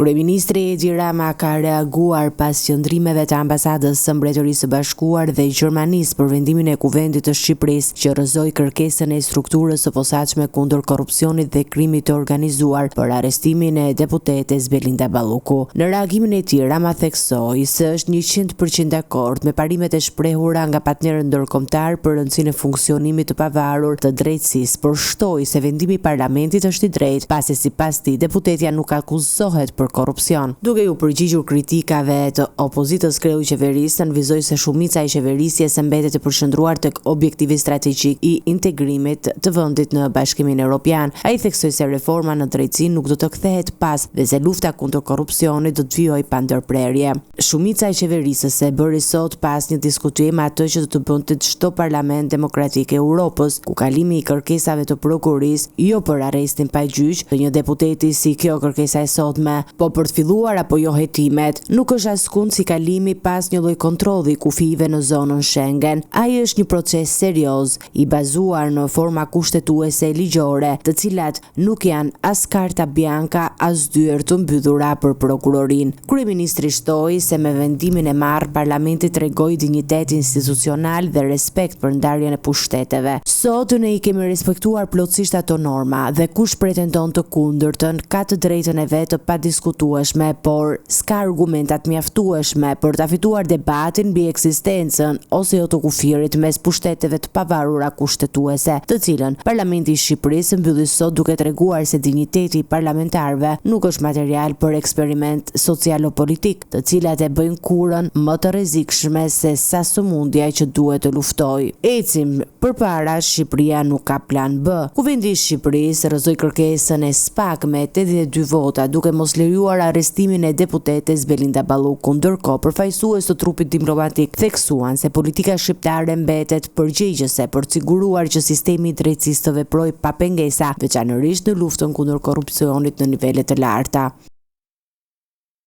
Kryeministri Edi Rama ka reaguar pas qëndrimeve të ambasadës së Mbretërisë së Bashkuar dhe Gjermanisë për vendimin e Kuvendit të Shqipërisë që rrëzoi kërkesën e strukturës së posaçme kundër korrupsionit dhe krimit të organizuar për arrestimin e deputetes Belinda Balluku. Në reagimin e tij, Rama theksoi se është 100% dakord me parimet e shprehura nga partnerët ndërkombëtar për rëndësinë e funksionimit të pavarur të drejtësisë, por shtoi se vendimi i parlamentit është i drejtë, pasi sipas tij deputetja nuk akuzohet për korrupsion. Duke u përgjigjur kritikave të opozitës, kreu i qeverisë nënvizoi se shumica e qeverisjes mbetet e përqendruar tek objektivi strategjik i integrimit të vendit në Bashkimin Evropian. Ai theksoi se reforma në drejtësi nuk do të kthehet pas dhe se lufta kundër korrupsionit do të vijojë pa ndërprerje. Shumica e qeverisë se bëri sot pas një diskutim atë që do të bënte çdo parlament demokratik e Europës, ku kalimi i kërkesave të prokurisë jo për arrestin pa gjyq të një deputeti si kjo kërkesa e sotme, po për të filluar apo jo hetimet, nuk është askund si kalimi pas një lloj kontrolli kufive në zonën Schengen. Ai është një proces serioz i bazuar në forma kushtetuese ligjore, të cilat nuk janë as karta bianca as dyer të mbyllura për prokurorin. Kryeministri shtoi se me vendimin e marrë parlamenti tregoi dinjitet institucional dhe respekt për ndarjen e pushteteve. Sot ne i kemi respektuar plotësisht ato norma dhe kush pretendon të kundërtën ka të drejtën e vet të padiskutueshme, por s'ka argumentat mjaftueshme për ta fituar debatin mbi ekzistencën ose jo të kufirit mes pushteteve të pavarura kushtetuese, të cilën Parlamenti i Shqipërisë mbylli sot duke treguar se dinjiteti i parlamentarëve nuk është material për eksperiment socialo-politik, të cilat e bëjnë kurrën më të rrezikshme se sa sëmundja që duhet të luftojë. Ecim përpara, Shqipëria nuk ka plan B. Kuvendi i Shqipërisë rrëzoi kërkesën e SPAK me 82 vota, duke mos lejuar arrestimin e deputetes Belinda Balluku. Ndërkohë, përfaqësues të trupit diplomatik theksuan se politika shqiptare mbetet përgjegjëse për të siguruar që sistemi i drejtësisë të veprojë pa pengesa, veçanërisht në luftën kundër korrupsionit në nivele të larta.